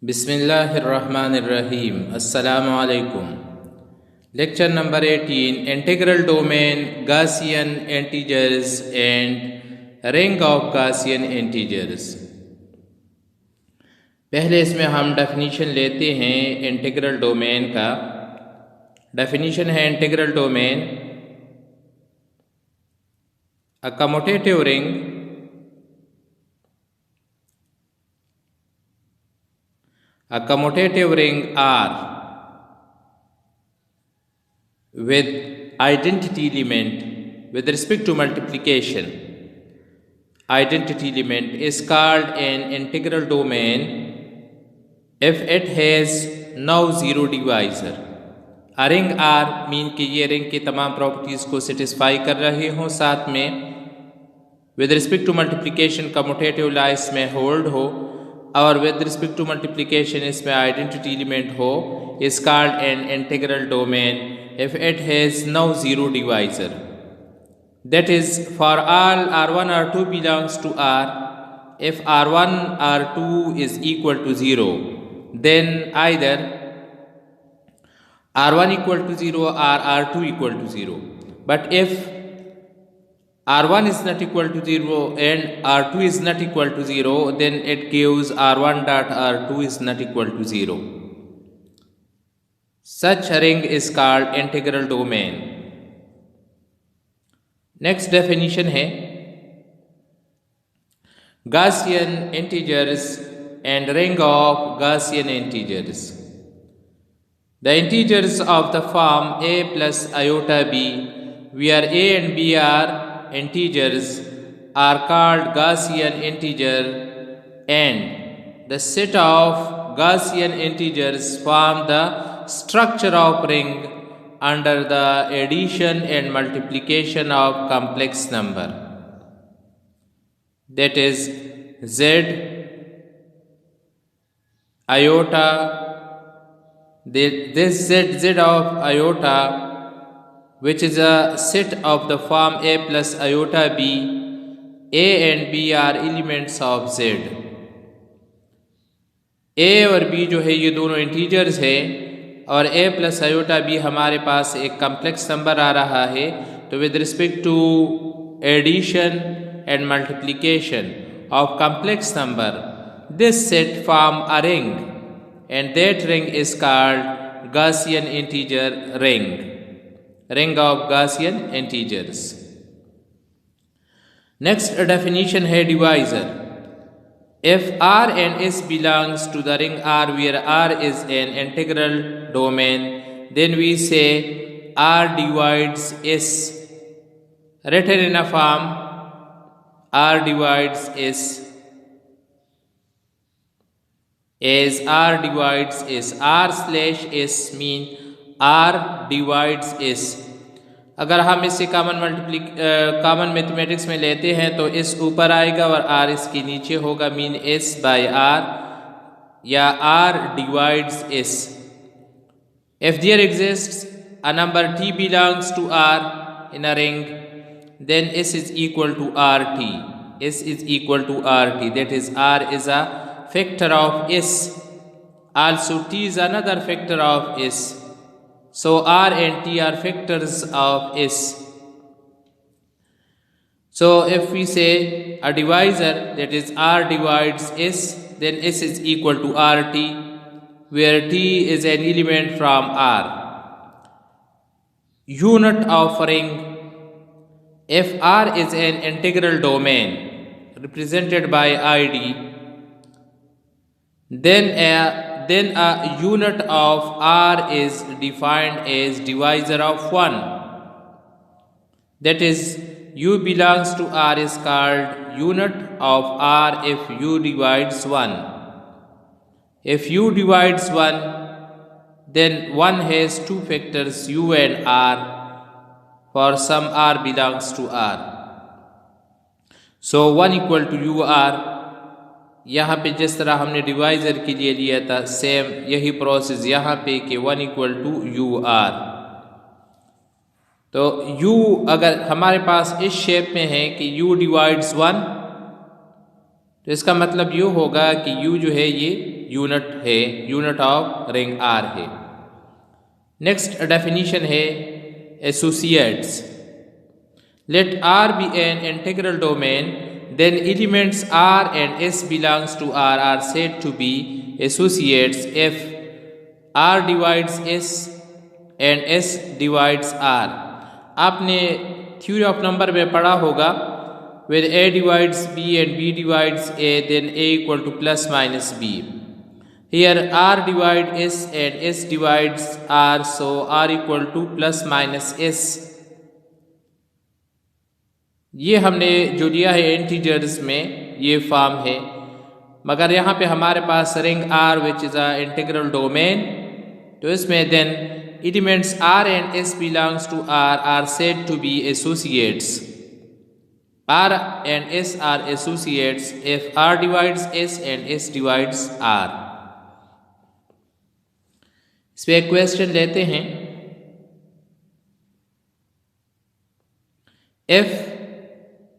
बिस्मिल्लाहिर्रहमानिर्रहीम। अस्सलामु अलैकुम। Lecture number 18, integral domain, Gaussian integers and ring of Gaussian integers. पहले इसमें हम डेफिनीशन लेते हैं इंटीग्रल डोमेन का। डेफिनीशन है integral domain, a commutative ring a commutative ring R with identity element with respect to multiplication. Identity element is called an integral domain if it has no zero divisor. A ring R mean कि ये ring की तमाम properties को satisfy कर रहे हों, साथ में with respect to multiplication commutative law इसमें होल्ड हो, और विद रिस्पेक्ट टू मल्टीप्लिकेशन इसमें आइडेंटिटी एलिमेंट हो, is called an integral domain if it has no zero divisor. That is for all R1 R2 belongs to R, इफ R1 R2 is equal to zero then either R1 equal to 0 or R2 equal to 0. But if R1 is not equal to 0 and R2 is not equal to 0, then it gives R1 dot R2 is not equal to 0. Such a ring is called integral domain. Next definition है Gaussian integers and ring of Gaussian integers. The integers of the form a plus iota b, where a and b are integers, are called Gaussian integer, and the set of Gaussian integers form the structure of ring under the addition and multiplication of complex number. That is z, iota. This z of iota, which is a set of the form a plus iota b, a and b are elements of z. a और b जो है ये दोनों integers है, और a plus iota b हमारे पास एक complex number आ रहा है। तो with respect to addition and multiplication of complex number, this set form a ring, and that ring is called Gaussian integer ring, ring of Gaussian integers. Next definition है divisor. If R and S belongs to the ring R, where R is an integral domain, then we say R divides S. Written in a form R divides S as R divides S. R slash S mean R divides S. अगर हम इसे common mathematics में लेते हैं तो S ऊपर आएगा और R इसके नीचे होगा, मीन S by R या R divides S. If there exists a number T belongs to R in a ring, then S is equal to RT. S is equal to RT. That is, R is a factor of S. Also T is another factor of S. So R and T are factors of S. So if we say a divisor, that is R divides S, then S is equal to RT, where T is an element from R. Unit of ring. If R is an integral domain represented by ID, then a unit of R is defined as divisor of 1. That is, U belongs to R is called unit of R if U divides 1. If U divides 1, then 1 has two factors U and R for some R belongs to R. So 1 equal to UR. यहाँ पे जिस तरह हमने divisor के लिए लिया था, same यही प्रोसेस यहाँ पे कि 1 इक्वल टू यू आर। तो u अगर हमारे पास इस शेप में है कि u डिवाइड्स 1, तो इसका मतलब ये होगा कि u जो है ये यूनिट है, यूनिट ऑफ रिंग आर है। नेक्स्ट डेफिनीशन है associates. Let R be an integral domain, then elements R and S belongs to R are said to be associates if R divides S and S divides R। आपने theory of number में पढ़ा होगा, where A divides B and B divides A, then A equal to plus minus B। Here R divides S and S divides R, so R equal to plus minus S। ये हमने जो लिया है integers में ये form है, मगर यहाँ पे हमारे पास ring R which is a integral domain, तो इसमें then elements R and S belongs to R said to be associates. R and S are associates if R divides S and S divides R. इस पे एक question लेते हैं। इफ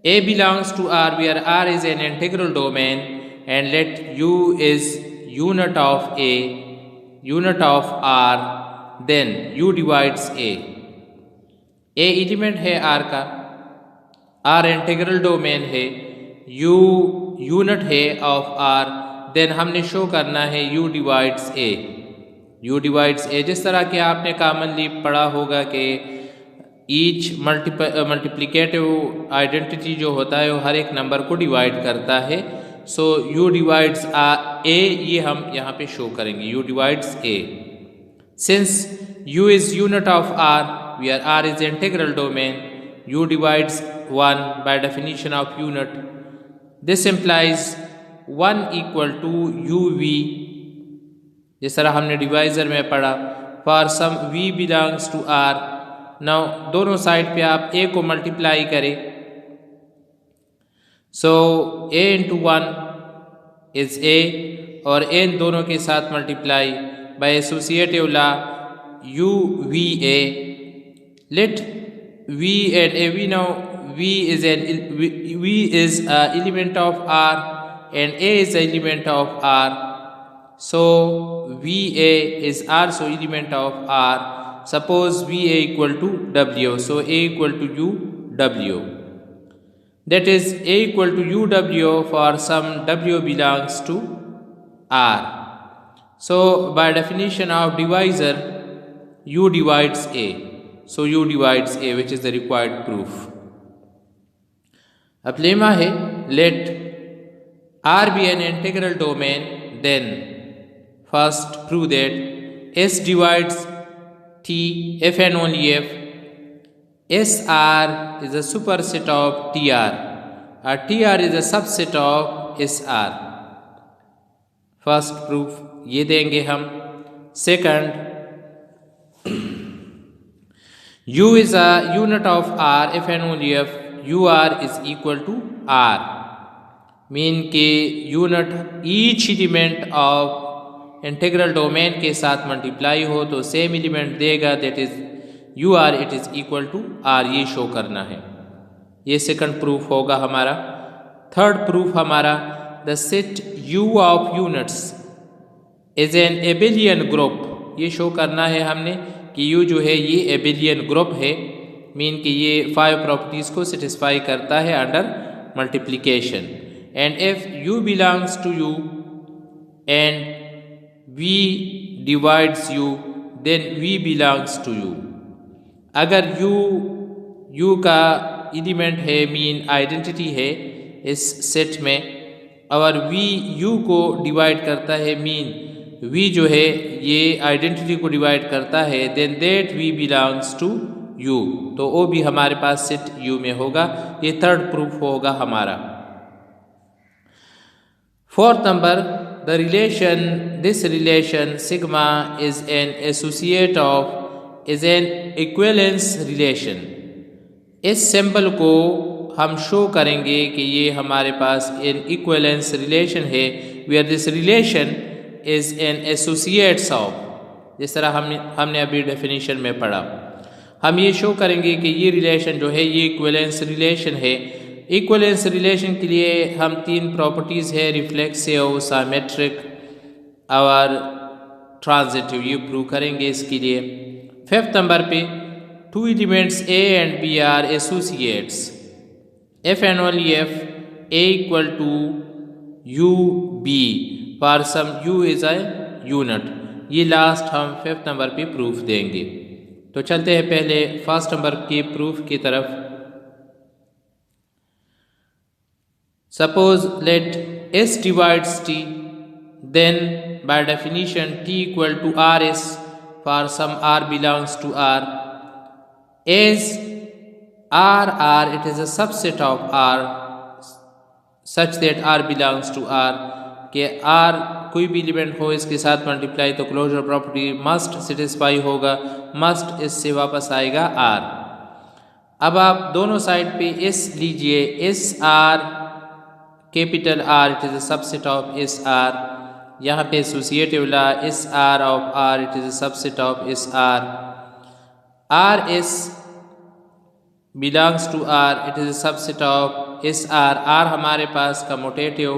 A belongs to R where R is an integral domain and let U is unit of A, unit of R, then U divides A। A element है R का, R integral domain है, U unit है of R, then हमने show करना है U divides A। U divides A जिस तरह के आपने कॉमनली पढ़ा होगा कि ईच मल्टीप्लिकेटिव आइडेंटिटी जो होता है वो हर एक नंबर को डिवाइड करता है। सो यू डिवाइड्स ए, ये हम यहाँ पे शो करेंगे, u divides a. Since u is unit of R where R is integral domain, u divides one by definition of unit. This implies one equal to you v, जिस तरह हमने divisor में पढ़ा, for some v belongs to R. Now दोनों side पे आप a को multiply करें, so a into one is a और n दोनों के साथ multiply by associative law u v a। Let v and a, we know v is an element of R and a is an element of R, so va is also element of R। Suppose VA equal to W, so A equal to UW, that is A equal to UW for some W belongs to R। So by definition of divisor, U divides A, so U divides A, which is the required proof। अब lemma है let R be an integral domain, then first prove that S divides T if and only if SR is a superset of TR or TR is a subset of SR। First proof ये देंगे हम। Second, U is a unit of R if and only if UR is equal to R, mean के unit each element of integral domain के साथ multiply हो तो same element देगा, that is U R it is equal to R, ये show करना है। ये सेकंड प्रूफ होगा हमारा। थर्ड प्रूफ हमारा, the set U of units is an abelian group, ये शो करना है हमने कि यू जो है ये एबेलियन ग्रुप है, मीन कि ये 5 प्रॉपर्टीज को सेटिस्फाई करता है under multiplication. And if u belongs to u and V divides U, then V belongs to U। अगर U का एलिमेंट है, मीन आइडेंटिटी है इस सेट में, और V U को डिवाइड करता है, मीन V जो है ये आइडेंटिटी को डिवाइड करता है, then that V belongs to U, तो वो भी हमारे पास सेट U में होगा। ये थर्ड प्रूफ होगा हमारा। Fourth number, this relation sigma is an associate of, is an equivalence relation। इस सिंबल को हम शो करेंगे कि ये हमारे पास an equivalence relation है, where this relation is an associates of, जिस तरह हमने अभी डेफिनेशन में पढ़ा। हम ये शो करेंगे कि ये रिलेशन जो है ये इक्विवेलेंस रिलेशन है। इक्विवेलेंस रिलेशन के लिए हम 3 प्रॉपर्टीज़ है, रिफ्लेक्सिव, साइमेट्रिक और ट्रांजिटिव, ये प्रूव करेंगे इसके लिए। फिफ्थ नंबर पे, two elements a and b are associates if and only if a equal to u b for some u is a unit। ये लास्ट हम फिफ्थ नंबर पे proof देंगे। तो चलते हैं पहले फर्स्ट नंबर के प्रूफ की तरफ। Suppose let s divides t, then by definition t equal to rs for some r belongs to r, as R, it is a subset of R such that R belongs to R, कि R कोई भी element हो इसके साथ multiply तो closure property must satisfy होगा, must इससे वापस आएगा R। अब आप दोनों साइड पे S लीजिए, S R capital R, it is a subset of S R. यहाँ पे associative law S R of R, it is a subset of S R. R S belongs to R, it is a subset of SR। R हमारे पास commutative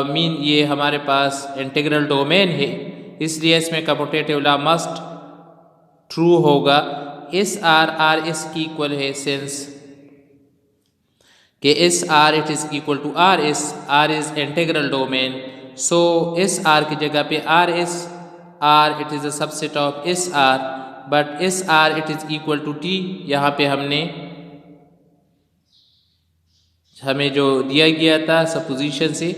mean ये हमारे पास integral domain है, इसलिए इसमें commutative law must true होगा। SR R S की equal है, सेंस कि SR it is equal to RS, R is integral domain, so SR की जगह पे RS, R it is a subset of SR, but SR it is equal to T। यहाँ पे हमें जो दिया गया था सपोजिशन से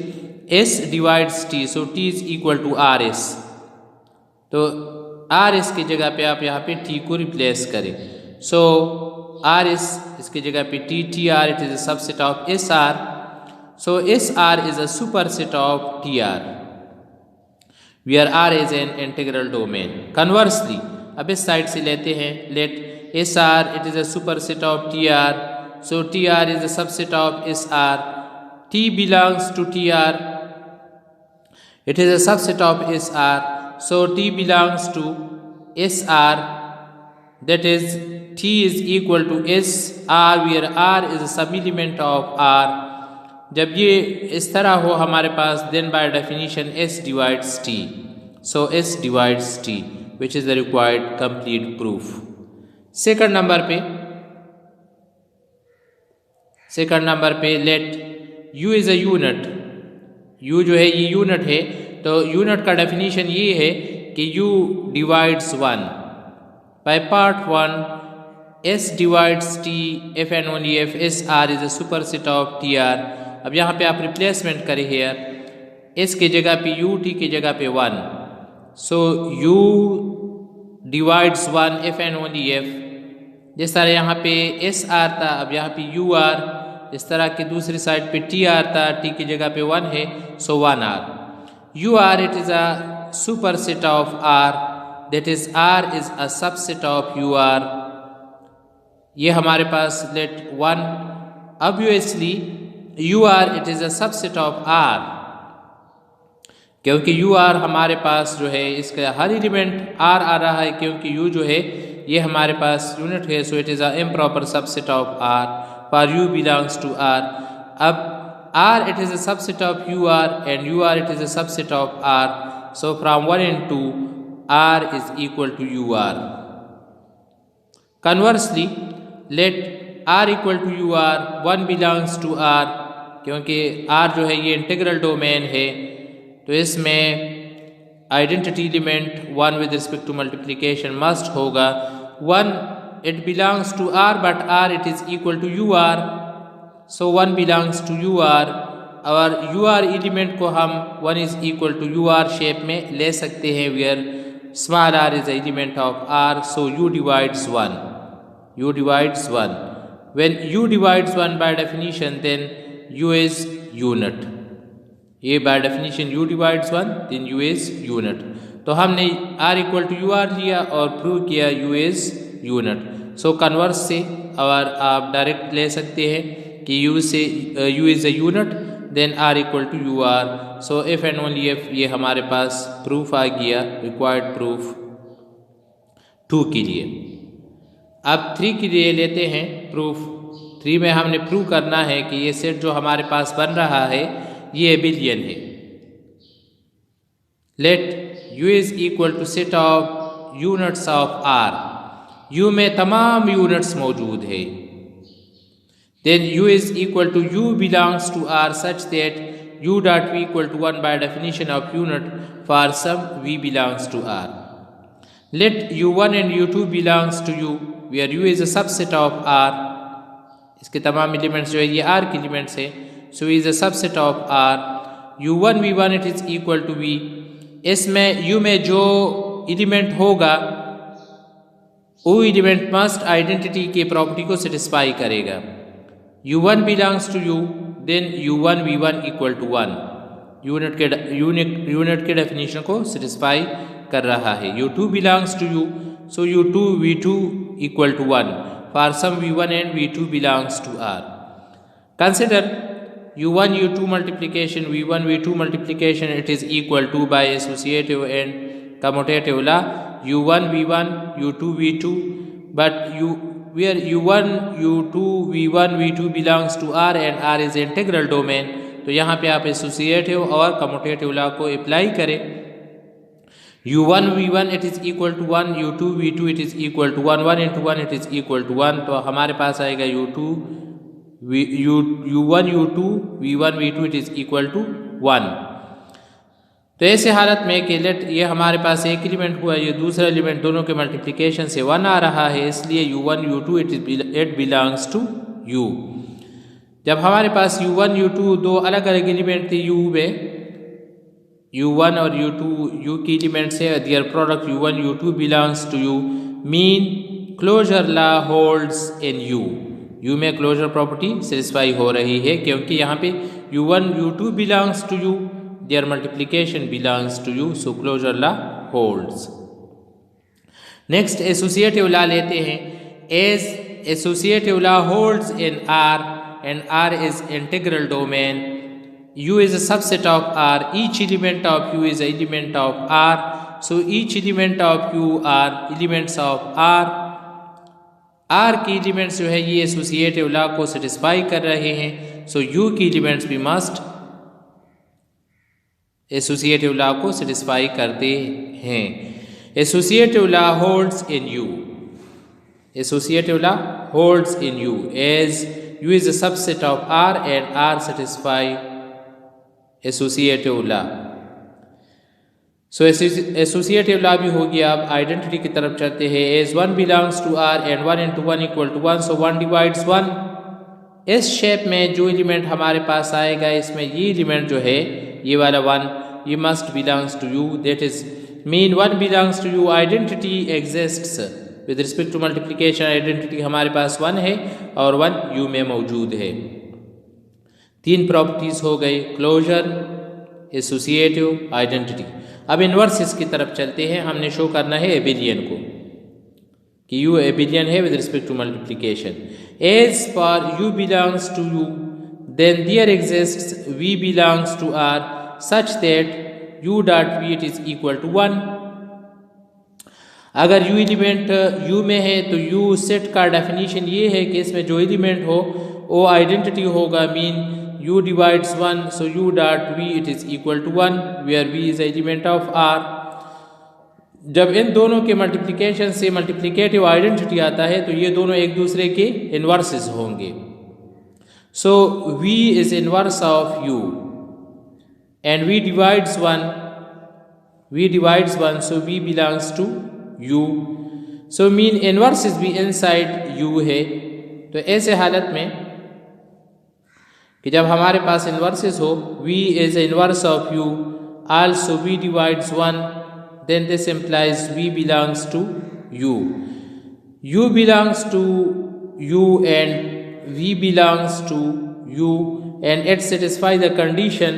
S divides T, so T is equal to RS। तो RS की जगह पे आप यहाँ पे T को रिप्लेस करें, सो RS इसकी जगह पे T, TR it is a subset of SR, so SR is a superset of TR where R is an integral domain। Conversely, अब इस साइड से लेते हैं, let SR it is a superset of TR, so TR is a subset of SR, T belongs to TR, it is a subset of SR, so T belongs to SR, that is T is equal to SR where R is a sub element of R। जब ये इस तरह हो हमारे पास, then by definition S divides T, so S divides T, which is the required complete proof। Second number पे let U is a unit, U जो है ये यूनिट है, तो यूनिट का डेफिनेशन ये है कि U divides 1 by part 1, S divides T if and only if SR is a superset of TR। अब यहाँ पे आप रिप्लेसमेंट करें हेयर, S की जगह पे U, T की जगह पे 1, सो U divides 1 if and only if। जिस तरह यहाँ पे SR था, अब यहाँ पे UR, इस तरह की दूसरी साइड पे TR था, T की जगह पे 1 है, so 1R। UR it is a superset of R, that is R is a subset of UR। ये हमारे पास let 1, obviously UR it is a subset of R, क्योंकि UR हमारे पास जो है इसका हर एलिमेंट R आ रहा है, क्योंकि U जो है ये हमारे पास यूनिट है, so it is a improper subset of R for U belongs to R। अब R it is a subset of UR and UR it is a subset of R, so from 1 and 2 R is equal to UR। Conversely let R equal to UR, 1 belongs to R, क्योंकि R जो है ये integral domain है, तो इसमें identity element 1 with respect to multiplication must होगा। 1 it belongs to R but R it is equal to UR, so 1 belongs to UR, और UR element को हम 1 is equal to UR shape में ले सकते हैं, where small r is element of R, so U divides 1, U divides 1। When U divides 1 by definition, then U is unit। ये by definition U divides 1, then U is unit। तो हमने R equal to UR लिया और prove किया U is unit। So converse से और आप direct ले सकते हैं कि U से U is a unit, then R equal to UR। So if and only if ये हमारे पास प्रूफ आ गया, रिक्वायर्ड प्रूफ 2 के लिए। अब 3 के लिए लेते हैं प्रूफ। 3 में हमने प्रूव करना है कि ये सेट जो हमारे पास बन रहा है ये एबिलियन है। Let U is equal to set of units of R. U में तमाम units मौजूद है. Then U is equal to U belongs to R such that U dot V equal to 1 by definition of unit for some V belongs to R. Let U1 and U2 belongs to U where U is a subset of R. इसके तमाम elements जो है ये R के elements है. So is a subset of R. U1 V1 it is equal to V. इसमें U में जो एलिमेंट होगा वो एलिमेंट मस्ट आइडेंटिटी के प्रॉपर्टी को सेटिस्फाई करेगा. U1 belongs to U, then U1 V1 equal to 1. Unit के डेफिनेशन को सेटिस्फाई कर रहा है. U2 belongs to U, so U2 V2 equal to 1. For some V1 and V2 belongs to R. Consider U1 U2 multiplication, V1 V2 multiplication, it is equal to by associative and commutative law U1 V1 U2 V2, but where U1 U2 V1 V2 belongs to R and R is integral domain, तो यहाँ पे आप associative और commutative law को apply करें. U1 V1 it is equal to 1, U2 V2 it is equal to 1, 1 into 1 it is equal to 1, तो हमारे पास आएगा U1 U2 V1 V2 it is equal to 1. तो ऐसे हालत में कि लेट ये हमारे पास एक एलिमेंट हुआ, ये दूसरा एलिमेंट, दोनों के मल्टीप्लिकेशन से 1 आ रहा है, इसलिए U1 U2 it belongs to U. जब हमारे पास U1 U2 दो अलग अलग एलिमेंट थे U में, U1 और U2 U की एलिमेंट्स है, their product U1 U2 belongs to U, mean closure law holds in U. U में क्लोजर प्रॉपर्टी सेटिस्फाई हो रही है क्योंकि यहाँ पे U1 U2 belongs to U, their multiplication belongs to U, so closure law holds. Next associative law लेते हैं. As associative law holds in R and R is integral domain, U is a subset of R, each element of U is an element of R, so each element of U are elements of R. R की elements जो है ये associative law को satisfy कर रहे हैं, so U की elements भी मस्ट एसोसिएटिव लॉ को सेटिस्फाई करते हैं. Associative law holds in U. Associative law holds in U as U is a subset of R and R satisfy associative law. So associative law भी हो गया. अब identity की तरफ चलते हैं. As 1 belongs to R and 1 into 1 equal to 1, so 1 divides 1. इस shape में जो एलिमेंट हमारे पास आएगा, इसमें ये एलिमेंट जो है ये वाला 1 ये must belongs to U, that is mean 1 belongs to U. Identity exists with respect to multiplication. Identity हमारे पास 1 है और 1 U में मौजूद है. 3 प्रॉपर्टीज हो गई, क्लोजर, एसोसिएटिव, आइडेंटिटी. अब इन्वर्सेस की तरफ चलते हैं. हमने शो करना है एबिलियन को कि U एबिलियन है with respect to multiplication. As for U belongs to U, then there exists V belongs to R such that U dot V it is equal to 1. अगर U एलिमेंट U में है तो U set का definition ये है कि इसमें जो एलिमेंट हो वो आइडेंटिटी होगा, mean U divides 1, so U dot V it is equal to 1 where V is element of R. जब इन दोनों के मल्टीप्लिकेशन से मल्टीप्लिकेटिव आइडेंटिटी आता है तो ये दोनों एक दूसरे के इन्वर्सेस होंगे. So V is inverse of U and V divides 1, so V belongs to U. So mean inverses भी inside U है. तो ऐसे हालत में कि जब हमारे पास इन्वर्सेस हो, V is inverse of U, also V divides 1, then this implies V belongs to U. U belongs to U and V belongs to U and it satisfy the condition.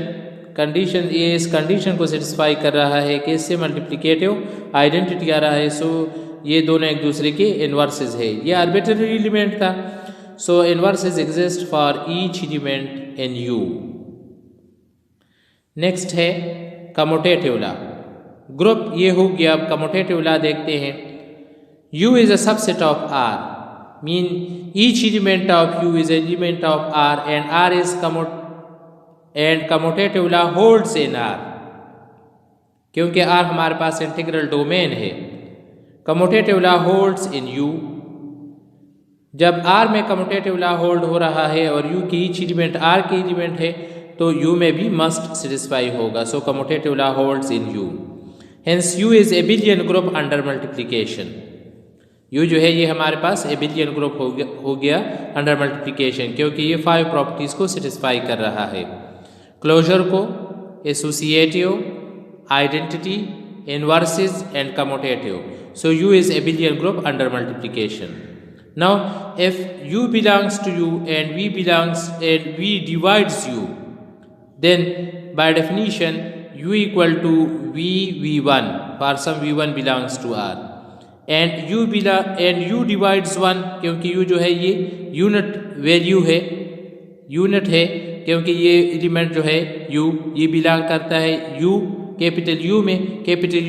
Condition ये इस condition को satisfy कर रहा है कि इससे multiplicative identity आ रहा है. सो ये दोनों एक दूसरे के इन्वर्सेस है. ये आर्बिट्ररी एलिमेंट था, so inverses exist for each element in U. Next है कम्यूटेटिव लॉ. ग्रुप ये हो गया. अब कम्यूटेटिव लॉ देखते हैं. U is a subset of R, mean each element of U is an element of R and R is commutative law holds in R. क्योंकि R हमारे पास इंटीग्रल डोमेन है। Commutative law holds in U। जब R में commutative law hold हो रहा है और U की ईच एलिमेंट R की एलिमेंट है तो U में भी मस्ट सेटिस्फाई होगा। So commutative law holds in U। Hence U is abelian group under multiplication. U जो है ये हमारे पास एबिलियन ग्रुप हो गया अंडर मल्टीप्लिकेशन, क्योंकि ये 5 प्रॉपर्टीज को सेटिस्फाई कर रहा है। क्लोजर को, associative, identity, inverses and commutative. So U is abelian group under multiplication. Now if U belongs to U and V divides U, then by definition U equal to V1 for some V1 belongs to R, and U divides 1 क्योंकि U जो है ये unit value है, unit है क्योंकि ये element जो है U ये बिलोंग करता है U कैपिटल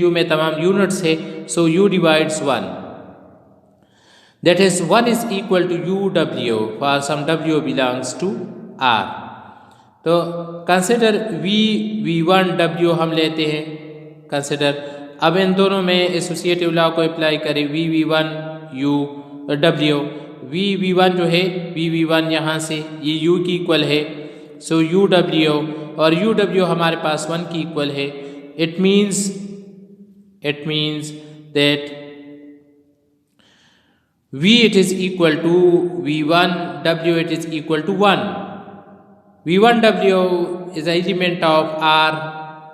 U में तमाम यूनिट्स है। सो U divides 1, that is 1 is equal to UW for some W belongs to R। तो कंसिडर V1W हम लेते हैं कंसिडर। अब इन दोनों में एसोसिएटिव लॉ को अप्लाई करें, V1W। V1 जो है V1 यहाँ से ये U की इक्वल है, सो UW, और UW हमारे पास 1 की इक्वल है। It means that V it is equal to V1, W it is equal to 1। V1W is an element of R,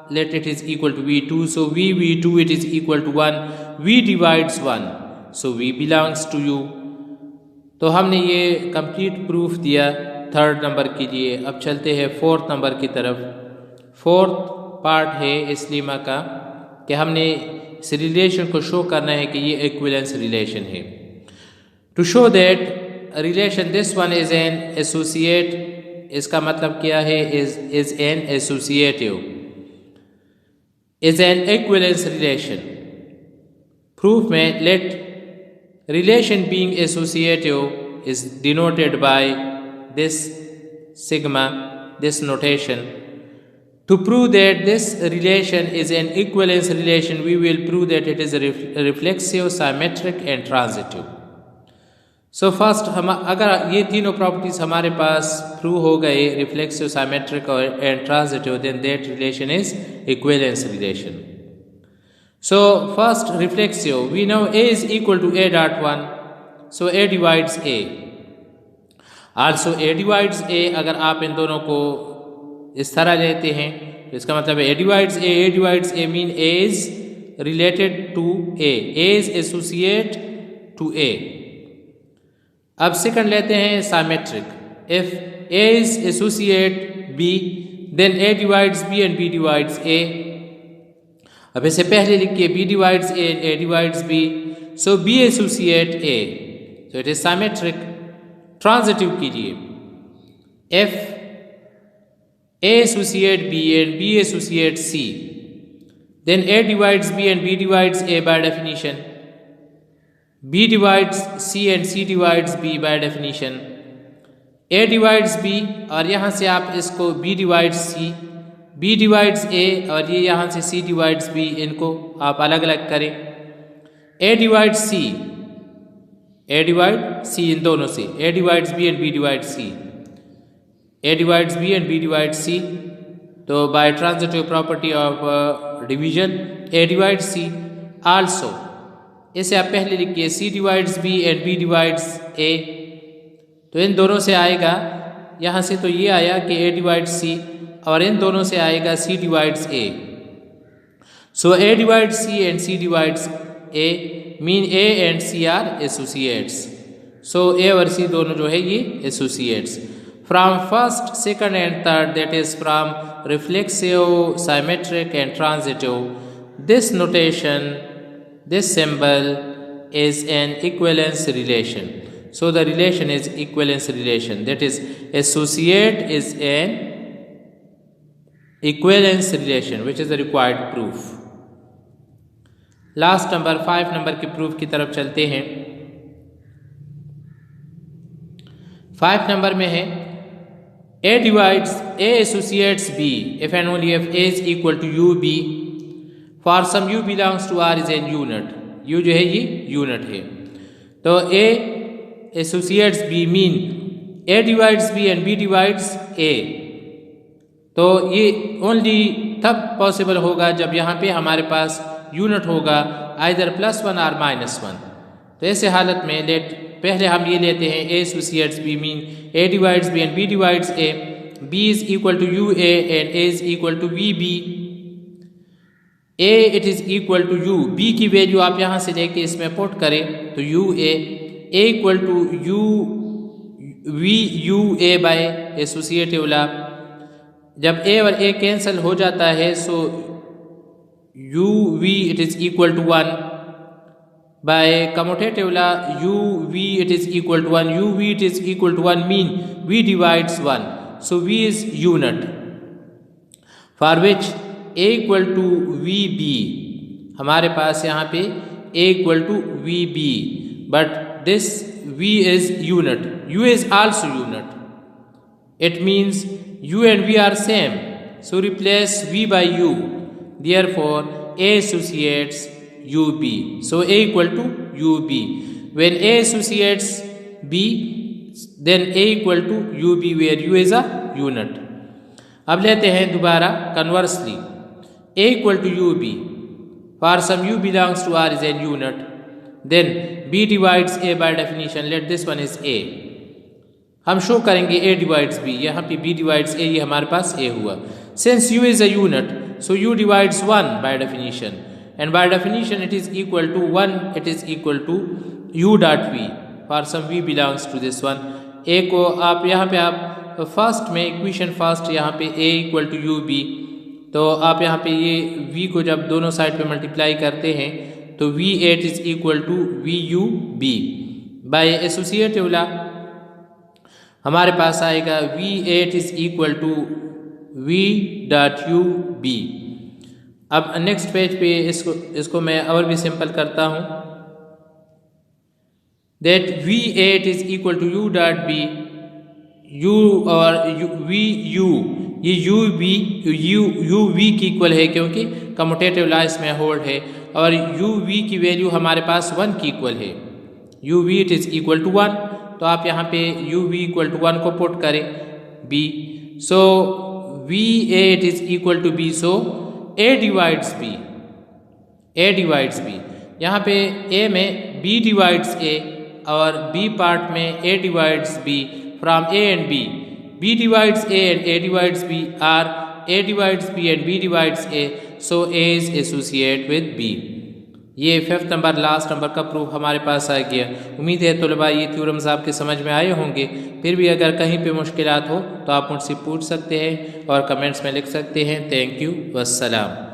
let it is equal to V2, so V2 it is equal to 1, V divides 1, so V belongs to U। तो हमने ये complete proof दिया 3rd number के लिए। अब चलते हैं 4th number की तरफ। 4th पार्ट है इस लीमा का कि हमने इस रिलेशन को शो करना है कि ये इक्विवेलेंस रिलेशन है। To show that relation this one is an associate, इसका मतलब क्या है, is an associative, is an equivalence relation. Proof में let relation being associative is denoted by this sigma, this notation. To prove that this relation is an equivalence relation, we will prove that it is reflexive, symmetric and transitive। So first हम अगर ये तीनों properties हमारे पास prove हो गए, reflexive, symmetric and transitive, then that relation is equivalence relation। So first reflexive, we know A is equal to A dot 1, so A divides A। Also A divides A, अगर आप इन दोनों को इस तरह लेते हैं तो इसका मतलब है A divides A mean A is related to A is associate to A। अब सेकंड लेते हैं symmetric. If A is associate B then A divides B and B divides A। अब इसे पहले लिखिए B divides A and A divides B, so B associate A, so it is symmetric। Transitive कीजिए, F A associate B and B associate C, then A divides B and B divides A by definition, B divides C and C divides B by definition, A divides B और यहाँ से आप इसको B divides C, B divides A और ये यहाँ से C divides B, इनको आप अलग अलग करें। A divides C, A divides C इन दोनों से, A divides B and B divides C, A divides B and B divides C, तो by transitive property of division A divides C। also इसे आप पहले लिखिए C divides B and B divides A, तो इन दोनों से आएगा, यहाँ से तो ये आया कि A divides C और इन दोनों से आएगा C divides A, so A divides C and C divides A mean A and C are associates, so A और C दोनों जो है ये associates। From first, second and third, that is from reflexive, symmetric and transitive, this notation, this symbol is an equivalence relation। So the relation is equivalence relation, that is associate is an equivalence relation which is the required proof। Last number 5 number के proof की तरफ चलते हैं। 5 number में है A divides A associates B if and only if A is equal to UB for some U belongs to R is an unit, U जो है ये यूनिट है। तो A associates B mean A divides B and B divides A. तो ये only तब possible होगा जब यहाँ पे हमारे पास यूनिट होगा आइदर +1 और -1। तो ऐसे हालत में पहले हम ये लेते हैं A associates B mean A divides B and B divides A, B is equal to U A and A is equal to V B. A it is equal to you, B की value आप यहाँ से लेके इसमें put करें तो U A equal to you V U A by associative law. जब A और ए कैंसिल हो जाता है so U V it is equal to 1 by commutative law, U V it is equal to 1, U V it is equal to 1 mean V divides 1, so V is unit for which A equal to V B. हमारे पास यहाँ पे A equal to V B, but this V is unit, U is also unit, it means u and v are same, so replace v by u, therefore a associates ub, so a equal to ub. When a associates b then a equal to ub where u is a unit. अब लेते हैं दोबारा conversely a equal to ub, for some u belongs to r is an unit, then b divides a by definition, let this one is a। हम show करेंगे a divides b, यहाँ पे b divides a, ये हमारे पास a हुआ। Since u is a unit so u divides 1 by definition, and by definition it is equal to 1, it is equal to u dot v for some v belongs to this one. a को आप यहाँ पे आप first में equation first यहाँ पे a equal to you b, तो आप यहाँ पे ये v को जब दोनों साइड पे मल्टीप्लाई करते हैं तो v8 is equal to V U B. By associative law हमारे पास आएगा V8 is equal to V dot U B. अब नेक्स्ट पेज पे इसको मैं और भी सिंपल करता हूँ, that V8 is equal to U dot B, U और V U, ये U V की इक्वल है क्योंकि कम्यूटेटिव ला इसमें होल्ड है, और U V की वैल्यू हमारे पास 1 की इक्वल है, U V it is equal to 1। तो आप यहाँ पे u v इक्वल टू 1 को पुट करें b, so v8 is equal to b, so a divides b, a divides b। यहाँ पे a में b डिवाइड्स a और b पार्ट में a divides b from a and b, b divides a and a divides b are a divides b and b divides a, so a is associate with b। ये 5th number last number का proof हमारे पास आ गया। उम्मीद है तलबा ये theorems आपके समझ में आए होंगे। फिर भी अगर कहीं पे मुश्किलात हो तो आप मुझसे पूछ सकते हैं और कमेंट्स में लिख सकते हैं। Thank you, वस्सलाम।